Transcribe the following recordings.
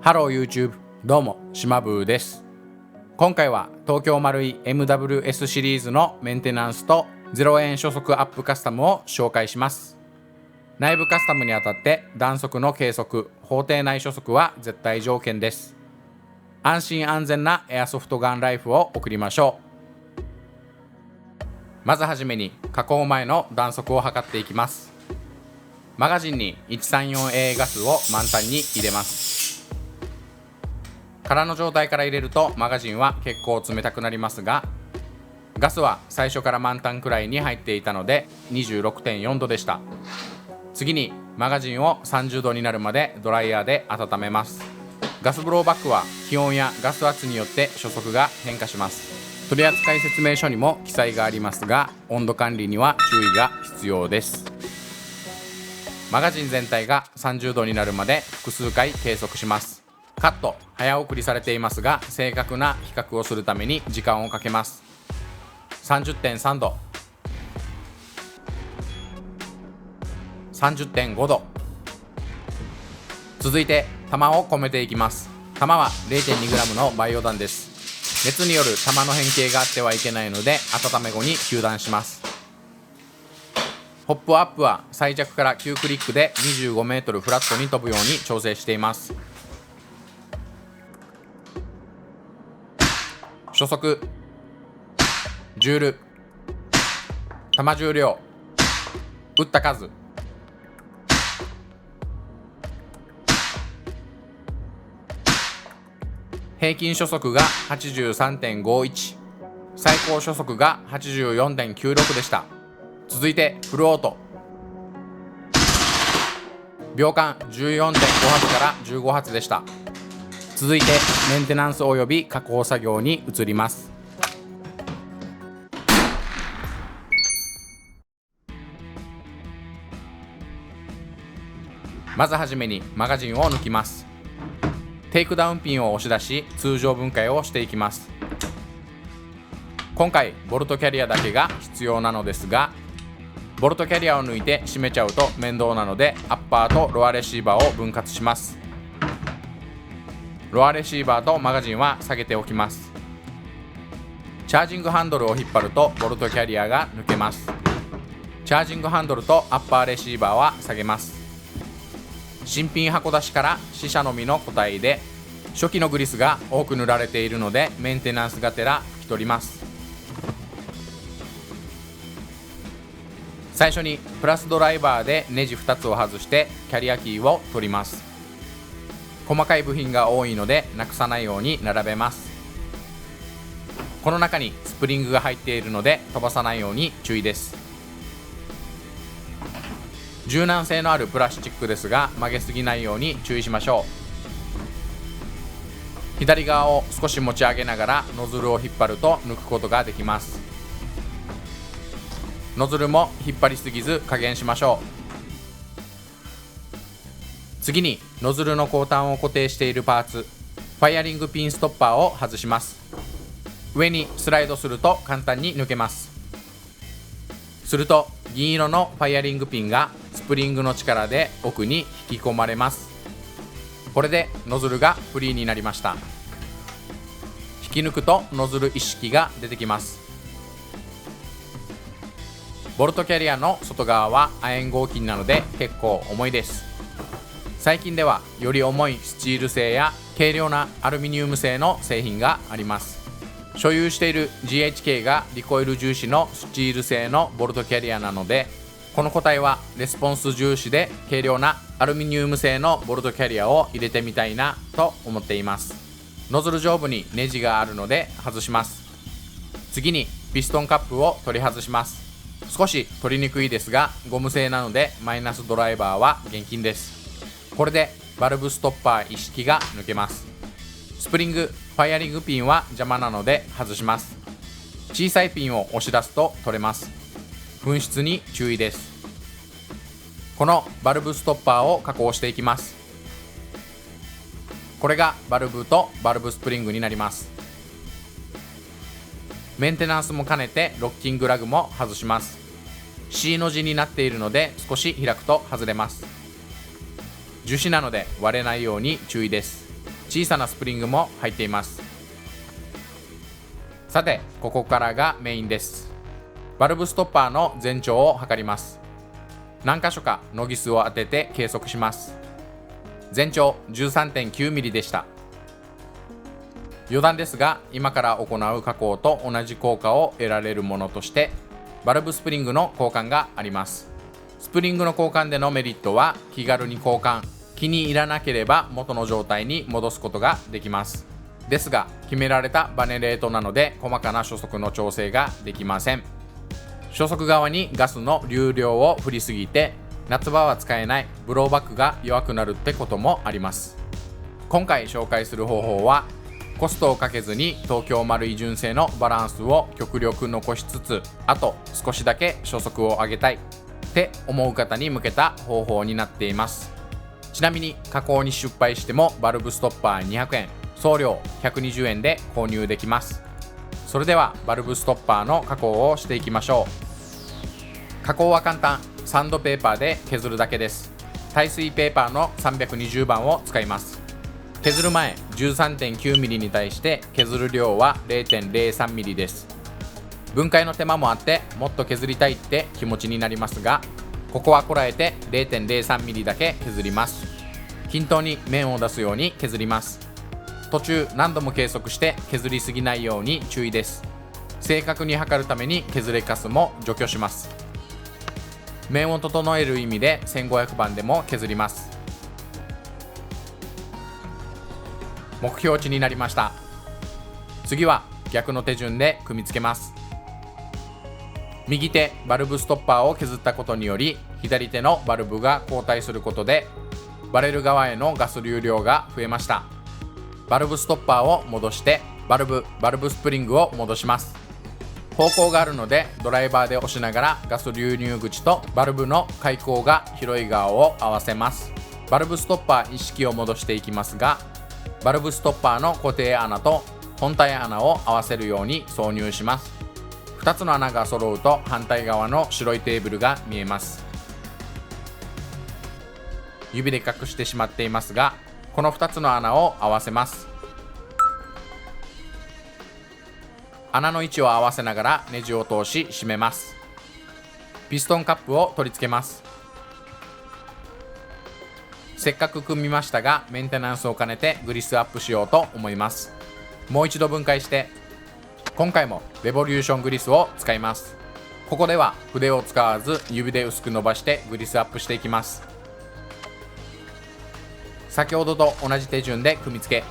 ハロー YouTube、どうもしまぶーです。今回は東京丸い MWS シリーズのメンテナンスと0円初速アップカスタムを紹介します。内部カスタムにあたって弾速の計測、法定内初速は絶対条件です。安心安全なエアソフトガンライフを送りましょう。まずはじめに加工前の弾速を測っていきます。マガジンに 134A ガスを満タンに入れます。空の状態から入れるとマガジンは結構冷たくなりますが、ガスは最初から満タンくらいに入っていたので 26.4 度でした。次にマガジンを30度になるまでドライヤーで温めます。ガスブローバックは気温やガス圧によって初速が変化します。取扱説明書にも記載がありますが、温度管理には注意が必要です。マガジン全体が30度になるまで複数回計測します。カット、早送りされていますが、正確な比較をするために時間をかけます。 30.3 度、 30.5 度。続いて弾を込めていきます。弾は 0.2g のバイオ弾です。熱による弾の変形があってはいけないので、温め後に吸弾します。ホップアップは最弱から9クリックで 25m フラットに飛ぶように調整しています。初速、ジュール、弾重量、撃った数、平均初速が 83.51、 最高初速が 84.96 でした。続いてフルオート、秒間 14.5 発から15発でした。続いてメンテナンスおよび加工作業に移ります。まずはじめにマガジンを抜きます。テイクダウンピンを押し出し、通常分解をしていきます。今回ボルトキャリアだけが必要なのですが、ボルトキャリアを抜いて締めちゃうと面倒なので、アッパーとロアレシーバーを分割します。ロアレシーバーとマガジンは下げておきます。チャージングハンドルを引っ張るとボルトキャリアが抜けます。チャージングハンドルとアッパーレシーバーは下げます。新品箱出しから試車のみの個体で、初期のグリスが多く塗られているのでメンテナンスがてら拭き取ります。最初にプラスドライバーでネジ2つを外してキャリアキーを取ります。細かい部品が多いのでなくさないように並べます。この中にスプリングが入っているので飛ばさないように注意です。柔軟性のあるプラスチックですが、曲げすぎないように注意しましょう。左側を少し持ち上げながらノズルを引っ張ると抜くことができます。ノズルも引っ張りすぎず加減しましょう。次にノズルの後端を固定しているパーツ、ファイアリングピンストッパーを外します。上にスライドすると簡単に抜けます。すると銀色のファイアリングピンがスプリングの力で奥に引き込まれます。これでノズルがフリーになりました。引き抜くとノズル一式が出てきます。ボルトキャリアの外側は亜鉛合金なので結構重いです。最近ではより重いスチール製や軽量なアルミニウム製の製品があります。所有している GHK がリコイル重視のスチール製のボルトキャリアなので、この個体はレスポンス重視で軽量なアルミニウム製のボルトキャリアを入れてみたいなと思っています。ノズル上部にネジがあるので外します。次にピストンカップを取り外します。少し取りにくいですが、ゴム製なのでマイナスドライバーは厳禁です。これでバルブストッパー一式が抜けます。スプリング、ファイアリングピンは邪魔なので外します。小さいピンを押し出すと取れます。紛失に注意です。このバルブストッパーを加工していきます。これがバルブとバルブスプリングになります。メンテナンスも兼ねてロッキングラグも外します。 C の字になっているので少し開くと外れます。樹脂なので割れないように注意です。小さなスプリングも入っています。さて、ここからがメインです。バルブストッパーの全長を測ります。何箇所かノギスを当てて計測します。全長 13.9 ミリでした。余談ですが、今から行う加工と同じ効果を得られるものとしてバルブスプリングの交換があります。スプリングの交換でのメリットは、気軽に交換、気に入らなければ元の状態に戻すことができます。ですが、決められたバネレートなので細かな初速の調整ができません。初速側にガスの流量を振りすぎて夏場は使えないブローバックが弱くなるってこともあります。今回紹介する方法は、コストをかけずに東京丸い純正のバランスを極力残しつつ、あと少しだけ初速を上げたいって思う方に向けた方法になっています。ちなみに加工に失敗してもバルブストッパー200円、送料120円で購入できます。それではバルブストッパーの加工をしていきましょう。加工は簡単。サンドペーパーで削るだけです。耐水ペーパーの320番を使います。削る前 13.9 ミリに対して削る量は 0.03 ミリです。分解の手間もあってもっと削りたいって気持ちになりますが、ここはこらえて 0.03 ミリだけ削ります。均等に面を出すように削ります。途中何度も計測して削りすぎないように注意です。正確に測るために削れカスも除去します。面を整える意味で1500番でも削ります。目標値になりました。次は逆の手順で組み付けます。右手バルブストッパーを削ったことにより左手のバルブが後退することでバレル側へのガス流量が増えました。バルブストッパーを戻してバルブスプリングを戻します。方向があるのでドライバーで押しながらガス流入口とバルブの開口が広い側を合わせます。バルブストッパー意識を戻していきますが、バルブストッパーの固定穴と本体穴を合わせるように挿入します。2つの穴が揃うと反対側の白いテーブルが見えます。指で隠してしまっていますが、この2つの穴を合わせます。穴の位置を合わせながらネジを通し締めます。ピストンカップを取り付けます。せっかく組みましたが、メンテナンスを兼ねてグリスアップしようと思います。もう一度分解して、今回もレボリューショングリスを使います。ここでは筆を使わず指で薄く伸ばしてグリスアップしていきます。先ほどと同じ手順で組み付け、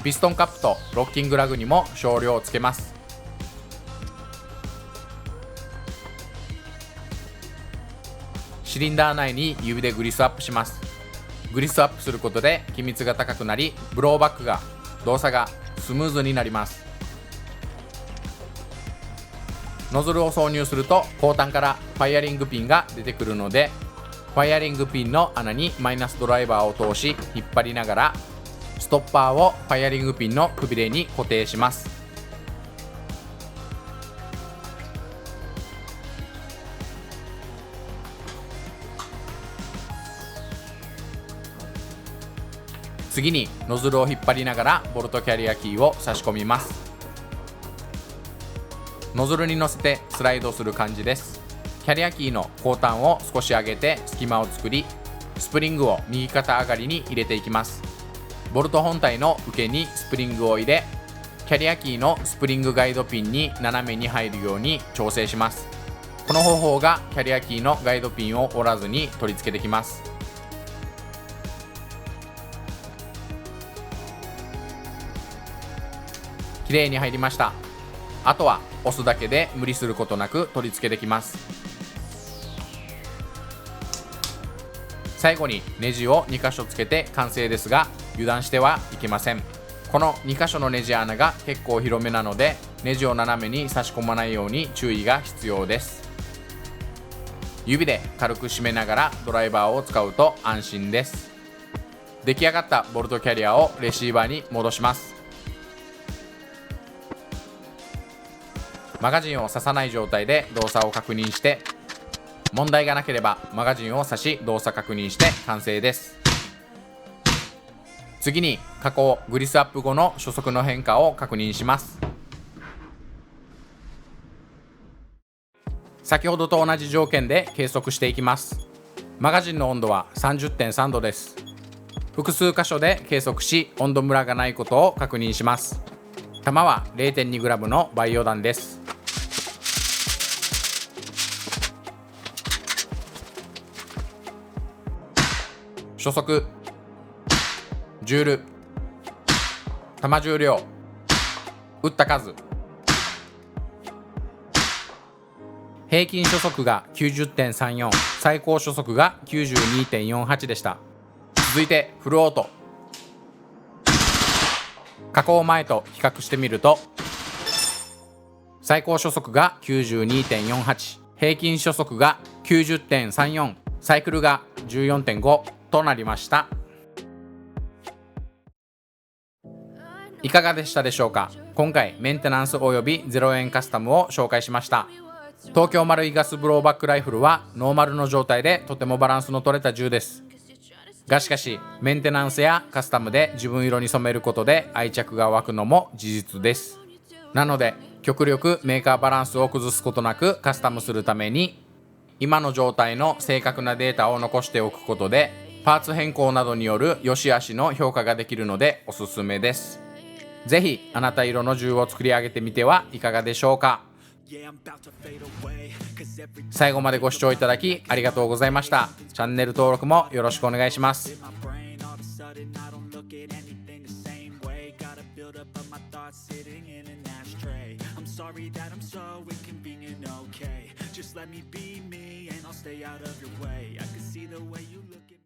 ピストンカップとロッキングラグにも少量つけます。シリンダー内に指でグリスアップします。グリスアップすることで気密が高くなり、ブローバックが動作がスムーズになります。ノズルを挿入すると後端からファイアリングピンが出てくるので、ファイアリングピンの穴にマイナスドライバーを通し引っ張りながらストッパーをファイアリングピンのくびれに固定します。次にノズルを引っ張りながらボルトキャリアキーを差し込みます。ノズルに乗せてスライドする感じです。キャリアキーの後端を少し上げて隙間を作り、スプリングを右肩上がりに入れていきます。ボルト本体の受けにスプリングを入れ、キャリアキーのスプリングガイドピンに斜めに入るように調整します。この方法がキャリアキーのガイドピンを折らずに取り付けてきます。綺麗に入りました。あとは押すだけで無理することなく取り付けできます。最後にネジを2箇所つけて完成ですが、油断してはいけません。この2箇所のネジ穴が結構広めなので、ネジを斜めに差し込まないように注意が必要です。指で軽く締めながらドライバーを使うと安心です。出来上がったボルトキャリアをレシーバーに戻します。マガジンを刺さない状態で動作を確認して、問題がなければマガジンを刺し動作確認して完成です。次に加工グリスアップ後の初速の変化を確認します。先ほどと同じ条件で計測していきます。マガジンの温度は 30.3 度です。複数箇所で計測し温度ムラがないことを確認します。弾は 0.2g のバイオ弾です。初速、ジュール、弾重量、撃った数、平均初速が 90.34、最高初速が 92.48 でした。続いてフルオート。加工前と比較してみると、最高初速が 92.48、平均初速が 90.34、サイクルが 14.5 となりました。いかがでしたでしょうか。今回メンテナンスおよび0円カスタムを紹介しました。東京マルイガスブローバックライフルはノーマルの状態でとてもバランスの取れた銃です。がしかしメンテナンスやカスタムで自分色に染めることで愛着が湧くのも事実です。なので極力メーカーバランスを崩すことなくカスタムするために、今の状態の正確なデータを残しておくことでパーツ変更などによる良し悪しの評価ができるのでおすすめです。ぜひあなた色の銃を作り上げてみてはいかがでしょうか。最後までご視聴いただきありがとうございました。チャンネル登録もよろしくお願いします。Sorry that I'm so inconvenient, okay. Just let me be me and I'll stay out of your way. I can see the way you look at me.